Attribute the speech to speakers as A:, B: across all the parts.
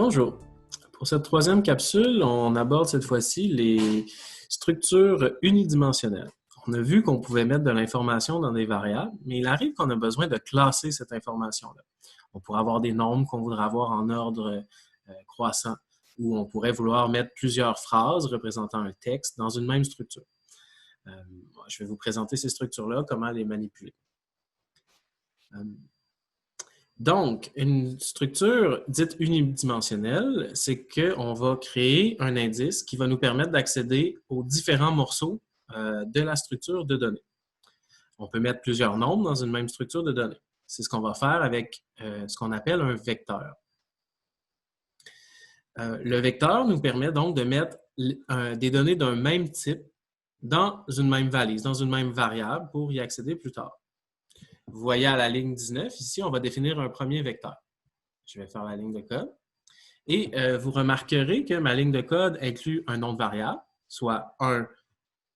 A: Bonjour. Pour cette troisième capsule, on aborde cette fois-ci les structures unidimensionnelles. On a vu qu'on pouvait mettre de l'information dans des variables, mais il arrive qu'on a besoin de classer cette information-là. On pourrait avoir des nombres qu'on voudrait avoir en ordre croissant, ou on pourrait vouloir mettre plusieurs phrases représentant un texte dans une même structure. Je vais vous présenter ces structures-là, comment les manipuler. Donc, une structure dite unidimensionnelle, c'est qu'on va créer un indice qui va nous permettre d'accéder aux différents morceaux de la structure de données. On peut mettre plusieurs nombres dans une même structure de données. C'est ce qu'on va faire avec ce qu'on appelle un vecteur. Le vecteur nous permet donc de mettre des données d'un même type dans une même valise, dans une même variable pour y accéder plus tard. Vous voyez à la ligne 19, ici, on va définir un premier vecteur. Je vais faire la ligne de code. Et vous remarquerez que ma ligne de code inclut un nom de variable, soit un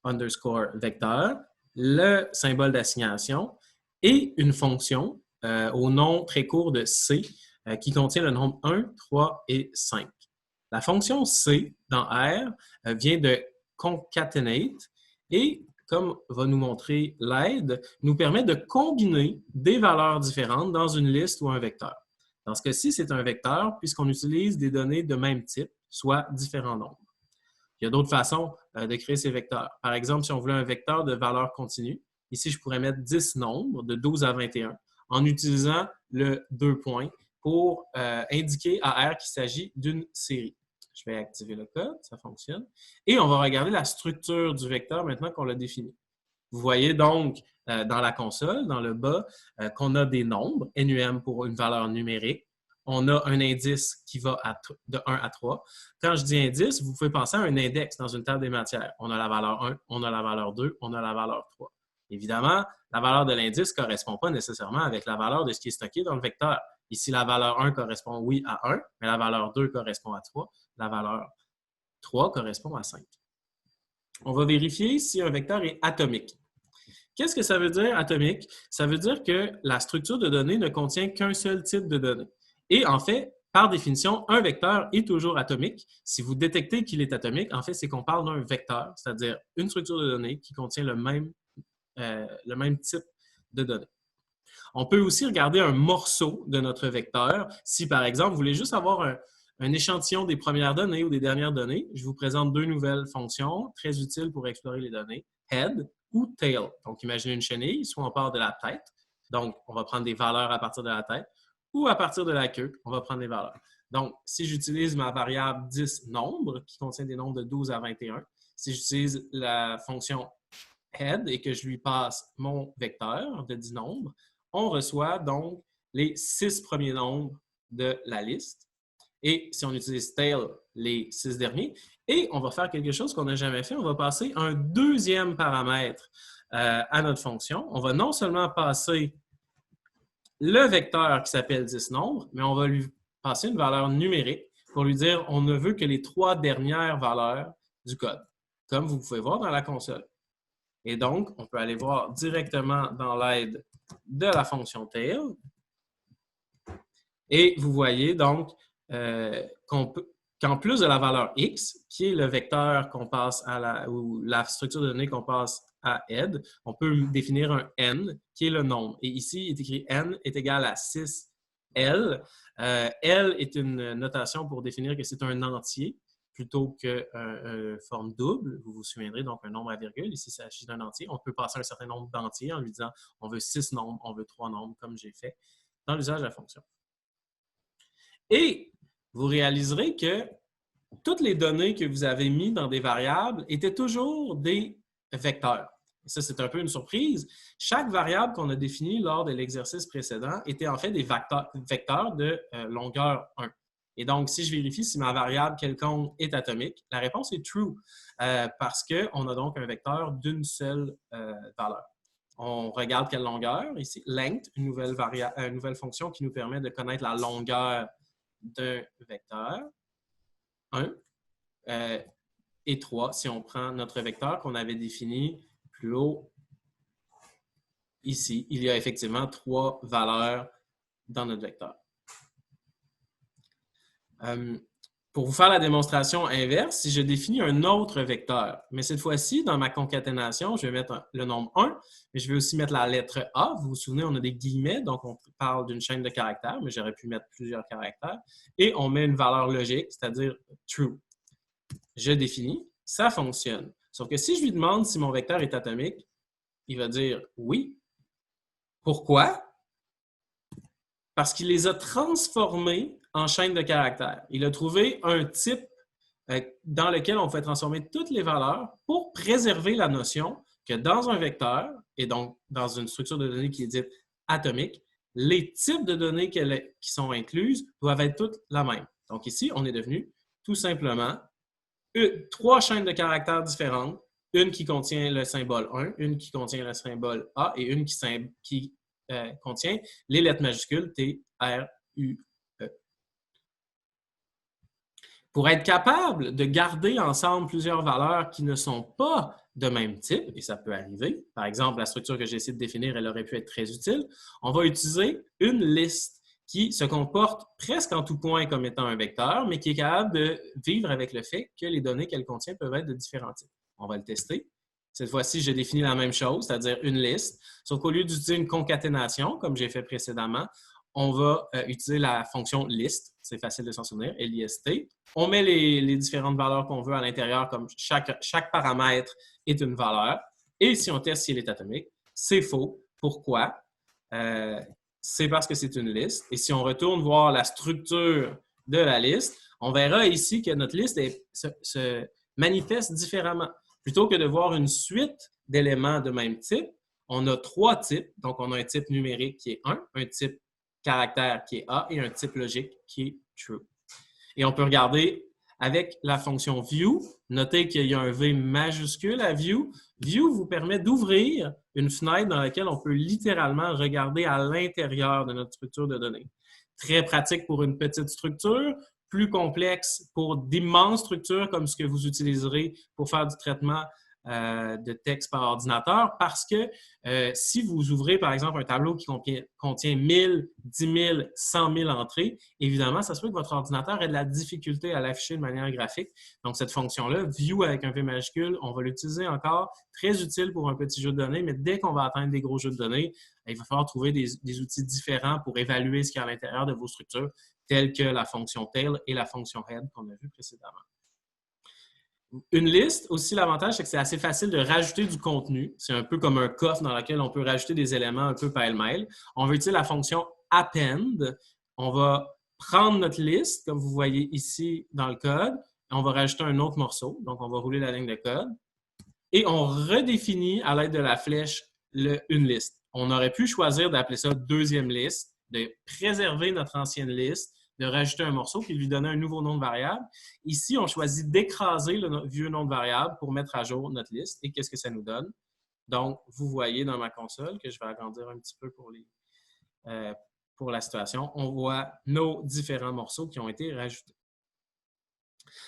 A: underscore vecteur, le symbole d'assignation et une fonction au nom très court de C qui contient le nombre 1, 3 et 5. La fonction C dans R vient de concatenate et comme va nous montrer l'aide, nous permet de combiner des valeurs différentes dans une liste ou un vecteur. Dans ce cas-ci, c'est un vecteur puisqu'on utilise des données de même type, soit différents nombres. Il y a d'autres façons de créer ces vecteurs. Par exemple, si on voulait un vecteur de valeur continue, ici, je pourrais mettre 10 nombres de 12 à 21 en utilisant le 2 points pour indiquer à R qu'il s'agit d'une série. Je vais activer le code, ça fonctionne. Et on va regarder la structure du vecteur maintenant qu'on l'a défini. Vous voyez donc dans la console, dans le bas, qu'on a des nombres, NUM pour une valeur numérique. On a un indice qui va de 1 à 3. Quand je dis indice, vous pouvez penser à un index dans une table des matières. On a la valeur 1, on a la valeur 2, on a la valeur 3. Évidemment, la valeur de l'indice ne correspond pas nécessairement avec la valeur de ce qui est stocké dans le vecteur. Ici, la valeur 1 correspond, oui, à 1, mais la valeur 2 correspond à 3. La valeur 3 correspond à 5. On va vérifier si un vecteur est atomique. Qu'est-ce que ça veut dire, atomique? Ça veut dire que la structure de données ne contient qu'un seul type de données. Et en fait, par définition, un vecteur est toujours atomique. Si vous détectez qu'il est atomique, en fait, c'est qu'on parle d'un vecteur, c'est-à-dire une structure de données qui contient le même type de données. On peut aussi regarder un morceau de notre vecteur. Si, par exemple, vous voulez juste avoir un échantillon des premières données ou des dernières données, je vous présente deux nouvelles fonctions très utiles pour explorer les données, head ou tail. Donc, imaginez une chenille, soit on part de la tête, donc on va prendre des valeurs à partir de la tête, ou à partir de la queue, on va prendre des valeurs. Donc, si j'utilise ma variable 10 nombres, qui contient des nombres de 12 à 21, si j'utilise la fonction head et que je lui passe mon vecteur de 10 nombres, on reçoit donc les 6 premiers nombres de la liste. Et si on utilise tail, les 6 derniers. Et on va faire quelque chose qu'on n'a jamais fait. On va passer un deuxième paramètre à notre fonction. On va non seulement passer le vecteur qui s'appelle 10 nombres, mais on va lui passer une valeur numérique pour lui dire on ne veut que les 3 dernières valeurs du code, comme vous pouvez voir dans la console. Et donc, on peut aller voir directement dans l'aide de la fonction tail. Et vous voyez donc qu'en plus de la valeur x, qui est le vecteur qu'on passe ou la structure de données qu'on passe à head, on peut définir un n, qui est le nombre. Et ici, il est écrit n est égal à 6L. L est une notation pour définir que c'est un entier plutôt qu'une forme double. Vous vous souviendrez, donc un nombre à virgule. Ici, il s'agit d'un entier. On peut passer un certain nombre d'entiers en lui disant on veut 6 nombres, on veut 3 nombres, comme j'ai fait dans l'usage de la fonction. Et vous réaliserez que toutes les données que vous avez mises dans des variables étaient toujours des vecteurs. Et ça, c'est un peu une surprise. Chaque variable qu'on a définie lors de l'exercice précédent était en fait des vecteurs de longueur 1. Et donc, si je vérifie si ma variable quelconque est atomique, la réponse est true parce qu'on a donc un vecteur d'une seule valeur. On regarde quelle longueur. Ici, length, une nouvelle fonction qui nous permet de connaître la longueur d'un vecteur. 1 et 3, si on prend notre vecteur qu'on avait défini plus haut ici, il y a effectivement 3 valeurs dans notre vecteur. Pour vous faire la démonstration inverse, si je définis un autre vecteur, mais cette fois-ci, dans ma concaténation, je vais mettre le nombre 1, mais je vais aussi mettre la lettre A. Vous vous souvenez, on a des guillemets, donc on parle d'une chaîne de caractères, mais j'aurais pu mettre plusieurs caractères. Et on met une valeur logique, c'est-à-dire true. Je définis, ça fonctionne. Sauf que si je lui demande si mon vecteur est atomique, il va dire oui. Pourquoi? Parce qu'il les a transformés en chaîne de caractères. Il a trouvé un type dans lequel on fait transformer toutes les valeurs pour préserver la notion que dans un vecteur, et donc dans une structure de données qui est dite atomique, les types de données qui sont incluses doivent être toutes la même. Donc ici, on est devenu tout simplement 3 chaînes de caractères différentes, une qui contient le symbole 1, une qui contient le symbole A et une qui contient les lettres majuscules T, R, U, E. Pour être capable de garder ensemble plusieurs valeurs qui ne sont pas de même type, et ça peut arriver, par exemple, la structure que j'ai essayé de définir, elle aurait pu être très utile, on va utiliser une liste qui se comporte presque en tout point comme étant un vecteur, mais qui est capable de vivre avec le fait que les données qu'elle contient peuvent être de différents types. On va le tester. Cette fois-ci, je définis la même chose, c'est-à-dire une liste, sauf qu'au lieu d'utiliser une concaténation, comme j'ai fait précédemment, on va utiliser la fonction list, c'est facile de s'en souvenir, list. On met les différentes valeurs qu'on veut à l'intérieur, comme chaque paramètre est une valeur. Et si on teste si elle est atomique, c'est faux. Pourquoi? C'est parce que c'est une liste. Et si on retourne voir la structure de la liste, on verra ici que notre liste se manifeste différemment. Plutôt que de voir une suite d'éléments de même type, on a 3 types. Donc, on a un type numérique qui est 1, un type caractère qui est A et un type logique qui est true. Et on peut regarder avec la fonction view. Notez qu'il y a un V majuscule à view. View vous permet d'ouvrir une fenêtre dans laquelle on peut littéralement regarder à l'intérieur de notre structure de données. Très pratique pour une petite structure, plus complexe pour d'immenses structures comme ce que vous utiliserez pour faire du traitement de texte par ordinateur, parce que si vous ouvrez, par exemple, un tableau qui contient 1000, 10 000, 100 000 entrées, évidemment, ça se peut que votre ordinateur ait de la difficulté à l'afficher de manière graphique. Donc, cette fonction-là, View avec un V majuscule, on va l'utiliser encore, très utile pour un petit jeu de données, mais dès qu'on va atteindre des gros jeux de données, il va falloir trouver des outils différents pour évaluer ce qu'il y a à l'intérieur de vos structures, telles que la fonction tail et la fonction head qu'on a vu précédemment. Une liste, aussi, l'avantage, c'est que c'est assez facile de rajouter du contenu. C'est un peu comme un coffre dans lequel on peut rajouter des éléments un peu pêle-mêle. On va utiliser la fonction append. On va prendre notre liste, comme vous voyez ici dans le code, et on va rajouter un autre morceau. Donc, on va rouler la ligne de code. Et on redéfinit à l'aide de la flèche une liste. On aurait pu choisir d'appeler ça deuxième liste, de préserver notre ancienne liste, de rajouter un morceau puis de lui donner un nouveau nom de variable. Ici, on choisit d'écraser le vieux nom de variable pour mettre à jour notre liste. Et qu'est-ce que ça nous donne? Donc, vous voyez dans ma console, que je vais agrandir un petit peu pour la situation, on voit nos différents morceaux qui ont été rajoutés.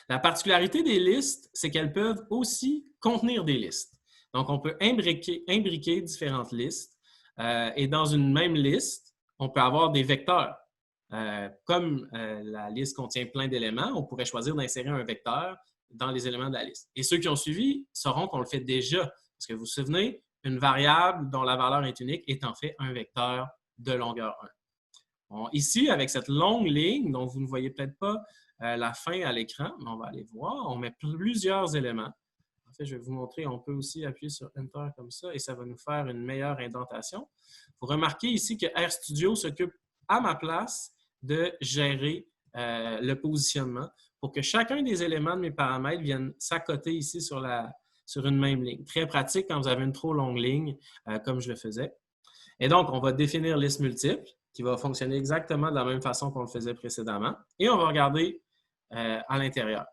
A: La particularité des listes, c'est qu'elles peuvent aussi contenir des listes. Donc, on peut imbriquer différentes listes. Et dans une même liste, on peut avoir des vecteurs. Comme la liste contient plein d'éléments, on pourrait choisir d'insérer un vecteur dans les éléments de la liste. Et ceux qui ont suivi sauront qu'on le fait déjà. Parce que vous vous souvenez, une variable dont la valeur est unique est en fait un vecteur de longueur 1. Ici, avec cette longue ligne, dont vous ne voyez peut-être pas la fin à l'écran, mais on va aller voir, on met plusieurs éléments. En fait, je vais vous montrer, on peut aussi appuyer sur Enter comme ça et ça va nous faire une meilleure indentation. Vous remarquez ici que RStudio s'occupe à ma place de gérer le positionnement pour que chacun des éléments de mes paramètres viennent s'accoter ici sur une même ligne. Très pratique quand vous avez une trop longue ligne, comme je le faisais. Et donc, on va définir liste multiple qui va fonctionner exactement de la même façon qu'on le faisait précédemment. Et on va regarder à l'intérieur.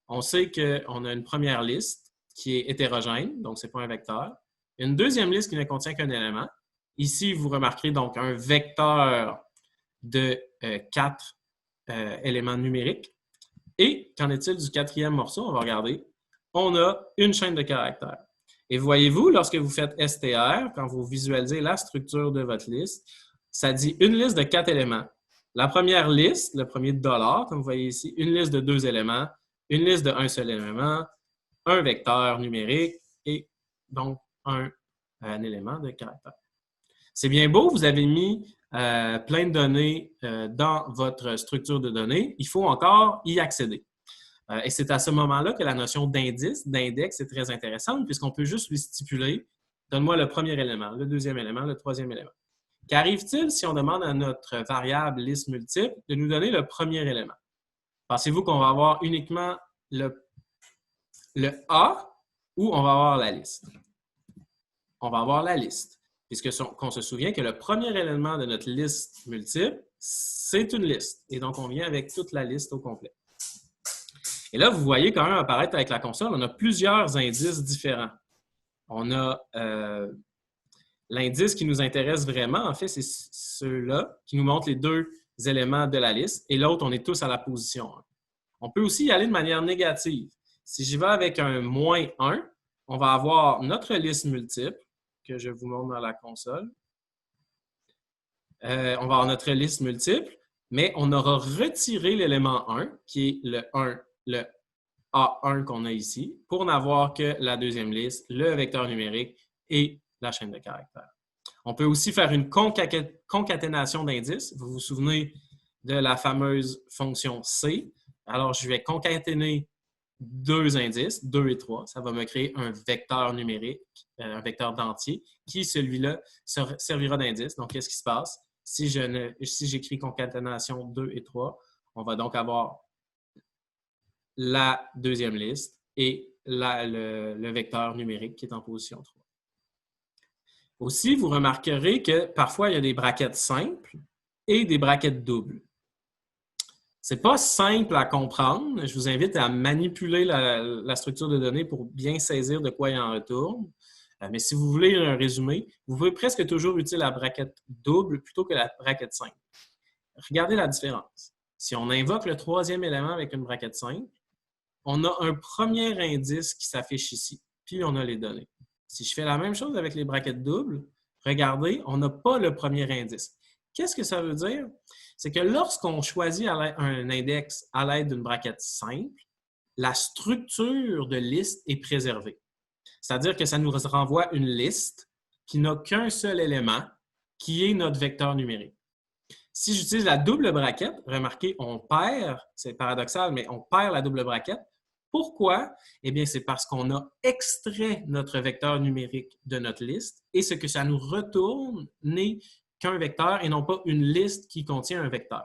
A: On sait qu'on a une première liste qui est hétérogène, donc ce n'est pas un vecteur. Une deuxième liste qui ne contient qu'un élément. Ici, vous remarquerez donc un vecteur de 4 éléments numériques. Et qu'en est-il du quatrième morceau? On va regarder. On a une chaîne de caractères. Et voyez-vous, lorsque vous faites str, quand vous visualisez la structure de votre liste, ça dit une liste de 4 éléments. La première liste, le premier dollar, comme vous voyez ici, une liste de 2 éléments, une liste de un seul élément, un vecteur numérique et donc un élément de caractère. C'est bien beau, vous avez mis plein de données dans votre structure de données. Il faut encore y accéder. Et c'est à ce moment-là que la notion d'indice, d'index est très intéressante puisqu'on peut juste lui stipuler « donne-moi le premier élément, le deuxième élément, le troisième élément ». Qu'arrive-t-il si on demande à notre variable liste multiple de nous donner le premier élément? Pensez-vous qu'on va avoir uniquement le A ou on va avoir la liste? On va avoir la liste, puisqu'on se souvient que le premier élément de notre liste multiple, c'est une liste. Et donc, on vient avec toute la liste au complet. Et là, vous voyez quand même apparaître avec la console, on a plusieurs indices différents. On a l'indice qui nous intéresse vraiment, en fait, c'est ceux-là qui nous montrent les 2 éléments de la liste. Et l'autre, on est tous à la position 1. On peut aussi y aller de manière négative. Si j'y vais avec un moins 1, on va avoir notre liste multiple, que je vous montre dans la console. On va avoir notre liste multiple, mais on aura retiré l'élément 1, qui est le A1 qu'on a ici, pour n'avoir que la deuxième liste, le vecteur numérique et la chaîne de caractères. On peut aussi faire une concaténation d'indices. Vous vous souvenez de la fameuse fonction C. Alors, je vais concaténer 2 indices, 2 et 3. Ça va me créer un vecteur numérique, un vecteur d'entier, qui, celui-là, servira d'indice. Donc, qu'est-ce qui se passe? Si j'écris concaténation 2 et 3, on va donc avoir la deuxième liste et le vecteur numérique qui est en position 3. Aussi, vous remarquerez que parfois, il y a des braquettes simples et des braquettes doubles. Ce n'est pas simple à comprendre. Je vous invite à manipuler la structure de données pour bien saisir de quoi il en retourne. Mais si vous voulez un résumé, vous pouvez presque toujours utiliser la braquette double plutôt que la braquette simple. Regardez la différence. Si on invoque le troisième élément avec une braquette simple, on a un premier indice qui s'affiche ici, puis on a les données. Si je fais la même chose avec les braquettes doubles, regardez, on n'a pas le premier indice. Qu'est-ce que ça veut dire? C'est que lorsqu'on choisit un index à l'aide d'une braquette simple, la structure de liste est préservée. C'est-à-dire que ça nous renvoie une liste qui n'a qu'un seul élément, qui est notre vecteur numérique. Si j'utilise la double braquette, remarquez, on perd, c'est paradoxal, mais on perd la double braquette. Pourquoi? Eh bien, c'est parce qu'on a extrait notre vecteur numérique de notre liste et ce que ça nous retourne n'est qu'un vecteur et non pas une liste qui contient un vecteur.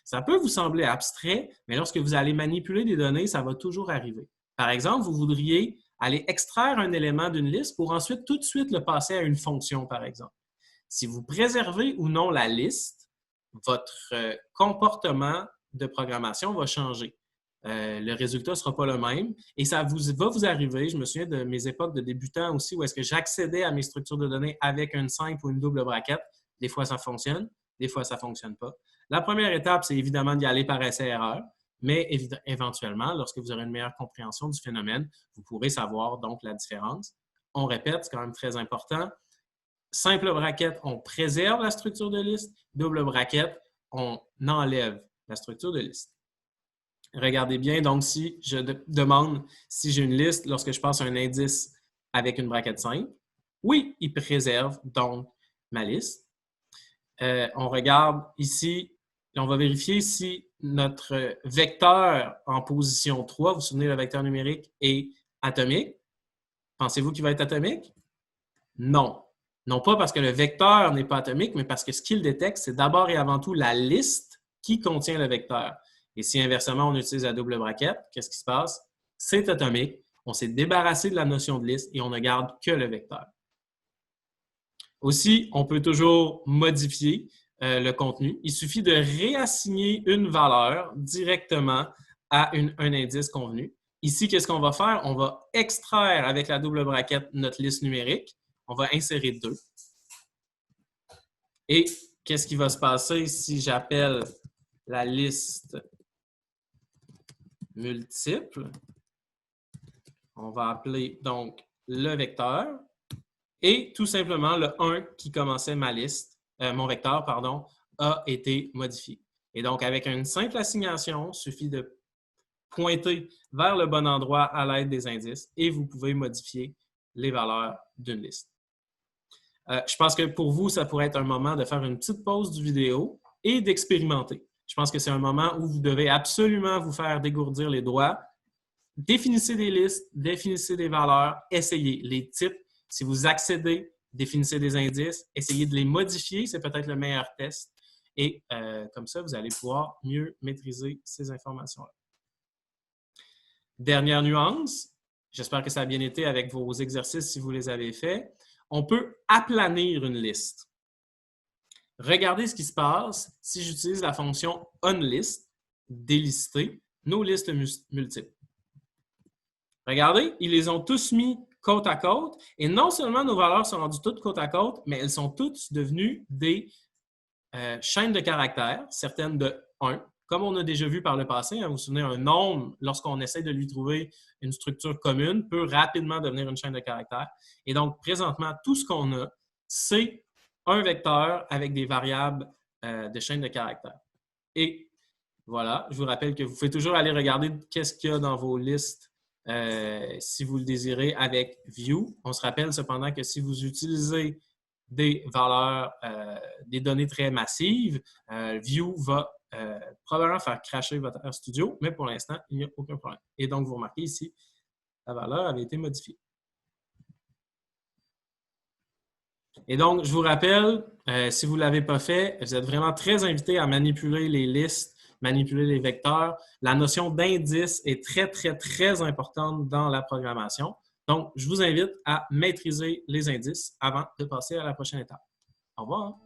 A: Ça peut vous sembler abstrait, mais lorsque vous allez manipuler des données, ça va toujours arriver. Par exemple, vous voudriez aller extraire un élément d'une liste pour ensuite tout de suite le passer à une fonction, par exemple. Si vous préservez ou non la liste, votre comportement de programmation va changer. Le résultat ne sera pas le même et ça va vous arriver. Je me souviens de mes époques de débutant aussi où est-ce que j'accédais à mes structures de données avec une simple ou une double braquette. Des fois, ça fonctionne, des fois, ça ne fonctionne pas. La première étape, c'est évidemment d'y aller par essai-erreur, mais éventuellement, lorsque vous aurez une meilleure compréhension du phénomène, vous pourrez savoir donc la différence. On répète, c'est quand même très important. Simple braquette, on préserve la structure de liste. Double braquette, on enlève la structure de liste. Regardez bien, donc, si je demande si j'ai une liste lorsque je passe un indice avec une braquette simple, oui, il préserve donc ma liste. On regarde ici, et on va vérifier si notre vecteur en position 3, vous vous souvenez, le vecteur numérique est atomique. Pensez-vous qu'il va être atomique? Non. Non pas parce que le vecteur n'est pas atomique, mais parce que ce qu'il détecte, c'est d'abord et avant tout la liste qui contient le vecteur. Et si inversement, on utilise la double braquette, qu'est-ce qui se passe? C'est atomique. On s'est débarrassé de la notion de liste et on ne garde que le vecteur. Aussi, on peut toujours modifier le contenu. Il suffit de réassigner une valeur directement à un indice convenu. Ici, qu'est-ce qu'on va faire? On va extraire avec la double braquette notre liste numérique. On va insérer 2. Et qu'est-ce qui va se passer si j'appelle la liste multiple? On va appeler donc le vecteur. Et tout simplement, le 1 qui commençait ma liste, mon vecteur, pardon, a été modifié. Et donc, avec une simple assignation, il suffit de pointer vers le bon endroit à l'aide des indices et vous pouvez modifier les valeurs d'une liste. Je pense que pour vous, ça pourrait être un moment de faire une petite pause du vidéo et d'expérimenter. Je pense que c'est un moment où vous devez absolument vous faire dégourdir les doigts. Définissez des listes, définissez des valeurs, essayez les types. Si vous accédez, définissez des indices, essayez de les modifier, c'est peut-être le meilleur test. Et comme ça, vous allez pouvoir mieux maîtriser ces informations-là. Dernière nuance, j'espère que ça a bien été avec vos exercices si vous les avez faits. On peut aplanir une liste. Regardez ce qui se passe si j'utilise la fonction onList, délister nos listes multiples. Regardez, ils les ont tous mis côte à côte et non seulement nos valeurs sont rendues toutes côte à côte, mais elles sont toutes devenues des chaînes de caractères, certaines de 1. Comme on a déjà vu par le passé, vous vous souvenez, un nombre, lorsqu'on essaie de lui trouver une structure commune, peut rapidement devenir une chaîne de caractères. Et donc, présentement, tout ce qu'on a, c'est un vecteur avec des variables de chaîne de caractères. Et voilà, je vous rappelle que vous pouvez toujours aller regarder qu'est-ce qu'il y a dans vos listes si vous le désirez avec View. On se rappelle cependant que si vous utilisez des valeurs, des données très massives, View va probablement faire crasher votre RStudio, mais pour l'instant, il n'y a aucun problème. Et donc, vous remarquez ici, la valeur avait été modifiée. Et donc, je vous rappelle, si vous ne l'avez pas fait, vous êtes vraiment très invité à manipuler les listes, manipuler les vecteurs. La notion d'indice est très, très, très importante dans la programmation. Donc, je vous invite à maîtriser les indices avant de passer à la prochaine étape. Au revoir.